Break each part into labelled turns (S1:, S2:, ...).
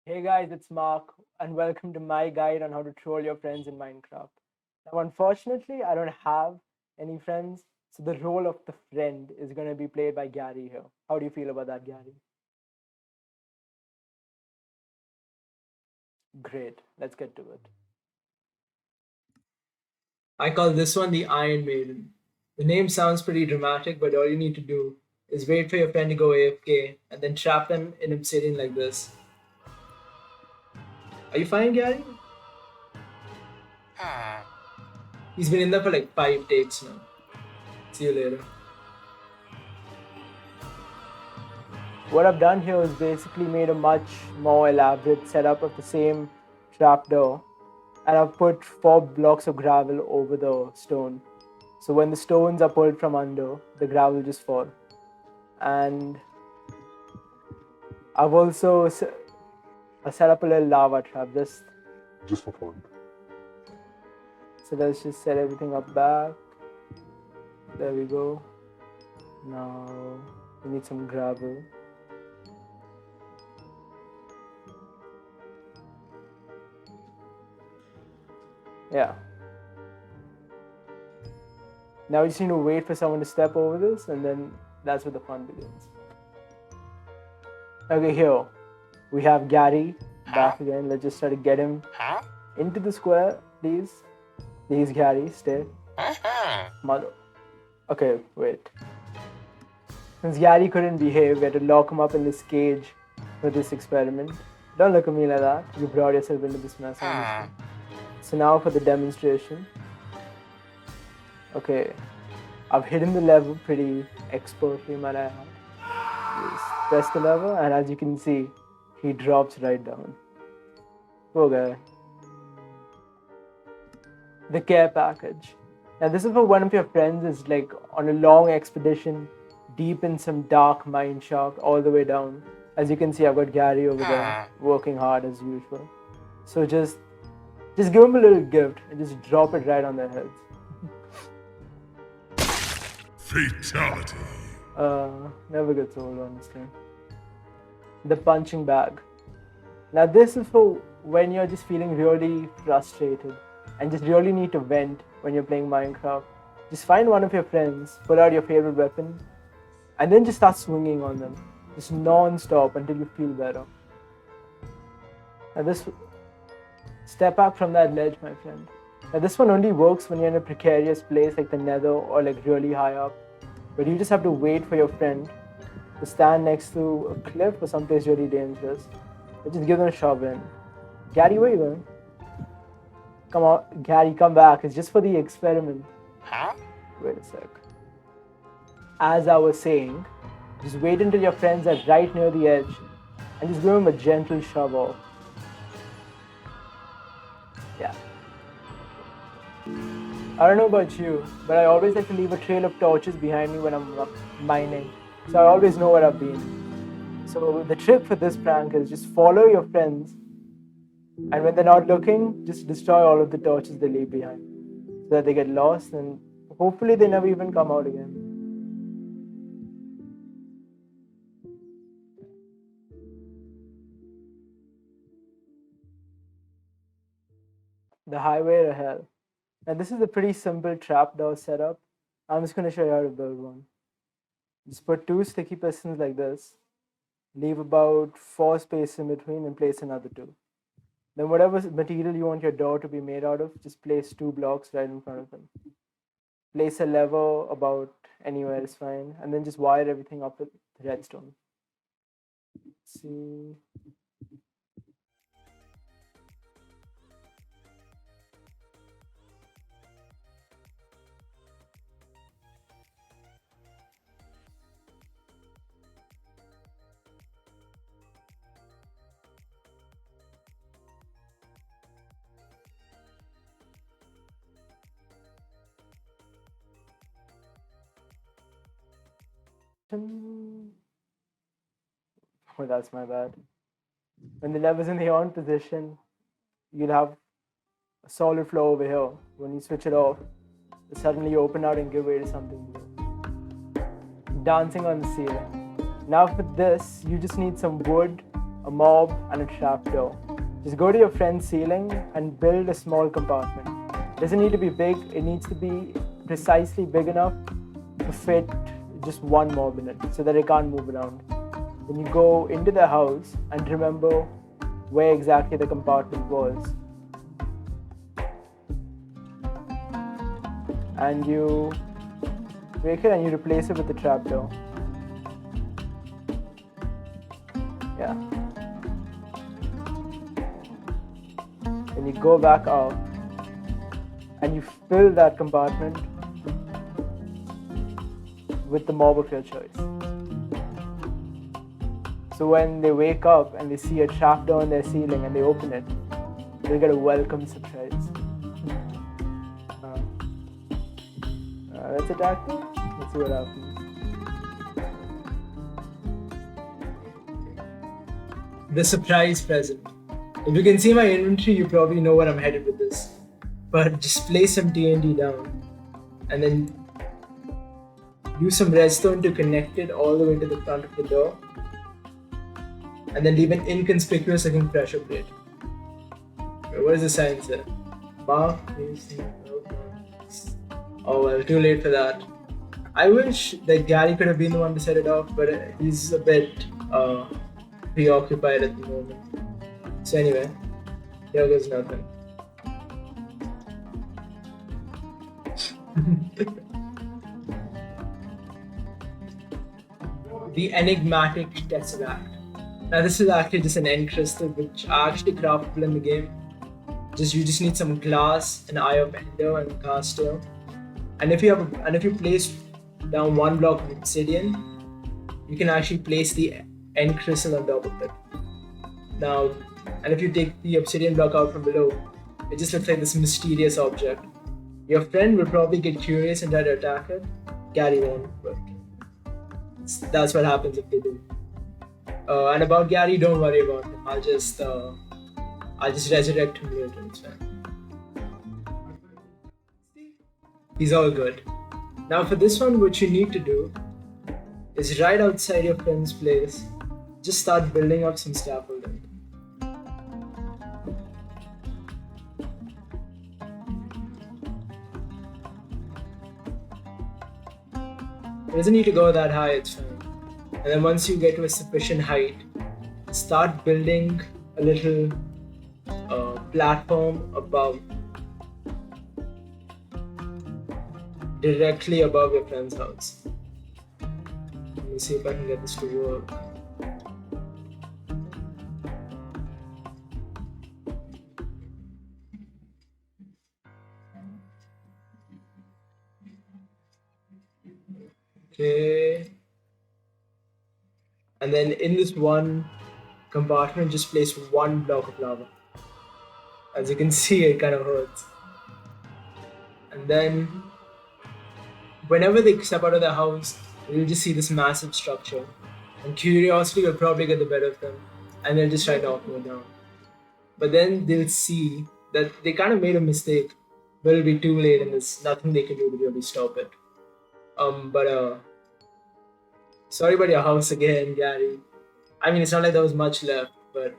S1: Hey guys, it's Mark, and welcome to my guide on how to troll your friends in Minecraft. Now, unfortunately, I don't have any friends, so the role of the friend is going to be played by Gary here. How do you feel about that, Gary? Great, let's get to it.
S2: I call this one the Iron Maiden. The name sounds pretty dramatic, but all you need to do is wait for your friend to go AFK and then trap them in obsidian like this. Are you fine, Gary? He's been in there for like 5 takes now. See you later.
S1: What I've done here is basically made a much more elaborate setup of the same trapdoor, and I've put 4 blocks of gravel over the stone. So when the stones are pulled from under, the gravel just fall. And I've also set up a little lava trap
S3: just for fun.
S1: So let's just set everything up back. There we go. Now we need some gravel. Yeah. Now we just need to wait for someone to step over this, and then that's where the fun begins. Okay, here we have Gary back again. Let's just try to get him into the square, please. Please, Gary, stay. Mother. Okay, wait. Since Gary couldn't behave, we had to lock him up in this cage for this experiment. Don't look at me like that. You brought yourself into this mess. So now for the demonstration. Okay, I've hidden the lever pretty expertly, might I add. Just press the lever, and as you can see, he drops right down. Poor guy. The care package. Now this is for one of your friends is like on a long expedition deep in some dark mine shaft all the way down. As you can see, I've got Gary over there working hard as usual. So just give him a little gift and just drop it right on their heads.
S3: Fatality.
S1: Never gets old, honestly. The punching bag. Now this is for when you're just feeling really frustrated and just really need to vent when you're playing Minecraft. Just find one of your friends, pull out your favorite weapon, and then just start swinging on them. Just non-stop until you feel better. Now this, step back from that ledge, my friend. Now this one only works when you're in a precarious place like the nether or like really high up. But you just have to wait for your friend to stand next to a cliff or someplace really dangerous. And just give them a shove in. Gary, where you going? Come on, Gary, come back. It's just for the experiment. Wait a sec. As I was saying, just wait until your friends are right near the edge and just give them a gentle shove off. Yeah. I don't know about you, but I always like to leave a trail of torches behind me when I'm mining, so I always know where I've been. So the trick for this prank is just follow your friends, and when they're not looking, just destroy all of the torches they leave behind, so that they get lost and hopefully they never even come out again. The highway to hell. Now this is a pretty simple trapdoor setup. I'm just going to show you how to build one. Just put 2 sticky pistons like this, leave about 4 spaces in between and place another 2. Then whatever material you want your door to be made out of, just place 2 blocks right in front of them. Place a lever about anywhere is fine, and then just wire everything up with redstone. Let's see. Oh, that's my bad. When the lever's in the on position, you'll have a solid flow over here. When you switch it off, it suddenly open out and give way to something new. Dancing on the ceiling. Now for this, you just need some wood a mob, and a trapdoor. Just go to your friend's ceiling and build a small compartment. It doesn't need to be big, it needs to be precisely big enough to fit just one mob in it so that it can't move around. Then you go into the house and remember where exactly the compartment was. And you break it and you replace it with the trapdoor. Yeah. Then you go back out and you fill that compartment with the mob of your choice. So when they wake up and they see a trapdoor on their ceiling and they open it, they'll get a welcome surprise. Let's attack them. Let's see what happens.
S2: The surprise present. If you can see my inventory, you probably know where I'm headed with this. But just place some TNT down and then use some redstone to connect it all the way to the front of the door. And then leave an inconspicuous looking pressure plate. Wait, what does the sign say? Mark. Oh well, too late for that. I wish that Gary could have been the one to set it off, but he's a bit preoccupied at the moment. So anyway, here goes nothing. The enigmatic tesseract. Now this is actually just an end crystal which are actually craftable in the game. You just need some glass, an eye of ender, and a caster. And if you place down one block of obsidian, you can actually place the end crystal on top of it. Now, and if you take the obsidian block out from below, it just looks like this mysterious object. Your friend will probably get curious and try to attack it. Gary won't, but that's what happens if they do. And about Gary, don't worry about him. I'll just resurrect him later. It's fine. He's all good. Now for this one, what you need to do is right outside your friend's place, just start building up some scaffolding. It doesn't need to go that high, it's fine. And then once you get to a sufficient height, start building a little platform above, directly above your friend's house. Let me see if I can get this to work. Okay. And then in this one compartment, just place one block of lava. As you can see, it kind of hurts. And then whenever they step out of the house, you'll just see this massive structure. And curiosity will probably get the better of them, and they'll just try to knock it down. But then they'll see that they kind of made a mistake, but it'll be too late and there's nothing they can do to really stop it. Sorry about your house again, Gary. I mean, it's not like there was much left, but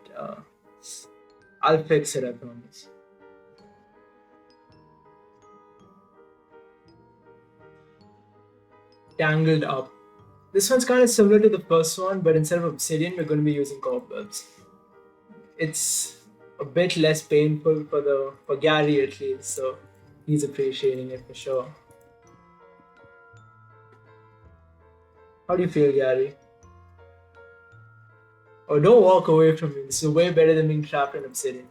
S2: I'll fix it, I promise. Tangled up. This one's kind of similar to the first one, but instead of obsidian, we're going to be using cobwebs. It's a bit less painful for Gary at least, so he's appreciating it for sure. How do you feel, Gary? Oh, don't walk away from me. This is way better than being trapped in obsidian.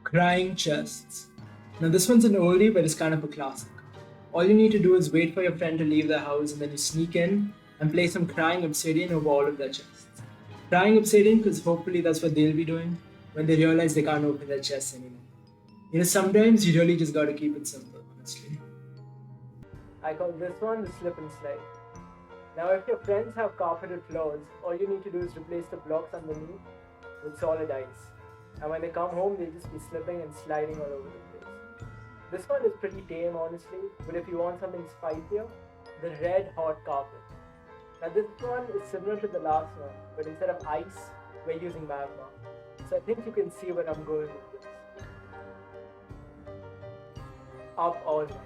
S2: Crying chests. Now this one's an oldie, but it's kind of a classic. All you need to do is wait for your friend to leave the house and then you sneak in and place some crying obsidian over all of their chests. Crying obsidian because hopefully that's what they'll be doing when they realize they can't open their chests anymore. You know, sometimes you really just gotta keep it simple, honestly.
S1: I call this one the slip and slide. Now if your friends have carpeted floors, all you need to do is replace the blocks underneath with solid ice. And when they come home, they'll just be slipping and sliding all over the place. This one is pretty tame, honestly, but if you want something spicier, the red hot carpet. Now this one is similar to the last one, but instead of ice, we're using magma. So I think you can see where I'm going with this. Up all night.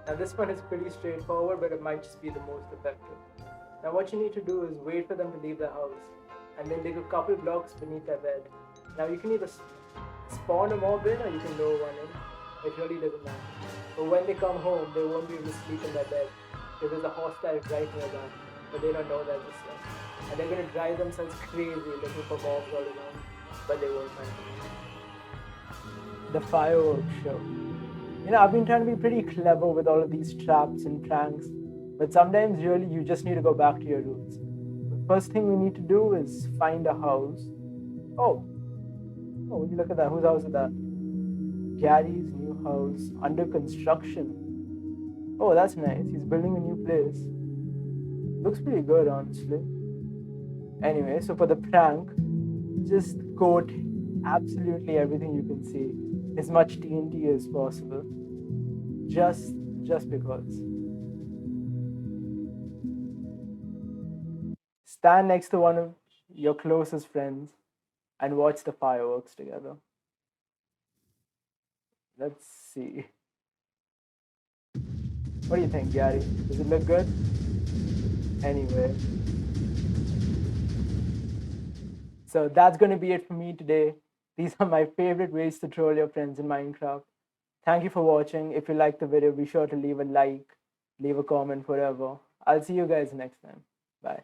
S1: Now this one is pretty straightforward, but it might just be the most effective. Now what you need to do is wait for them to leave the house, and then dig a couple blocks beneath their bed. Now you can either spawn a mob in or you can lure one in. It really doesn't matter. But when they come home, they won't be able to sleep in their bed because there's a hostile right near them, but they don't know that just yet. And they're gonna drive themselves crazy looking for mobs all around, but they won't find them. The fireworks show. You know, I've been trying to be pretty clever with all of these traps and pranks, but sometimes really you just need to go back to your roots. The first thing we need to do is find a house. Oh, would you look at that? Whose house is that? Gary's new house under construction. Oh, that's nice. He's building a new place. Looks pretty good, honestly. Anyway, so for the prank, just coat absolutely everything you can see, as much TNT as possible. Just because. Stand next to one of your closest friends and watch the fireworks together. Let's see. What do you think, Gary? Does it look good? Anyway. So that's going to be it for me today. These are my favorite ways to troll your friends in Minecraft. Thank you for watching. If you liked the video, be sure to leave a like, leave a comment, whatever. I'll see you guys next time. Bye.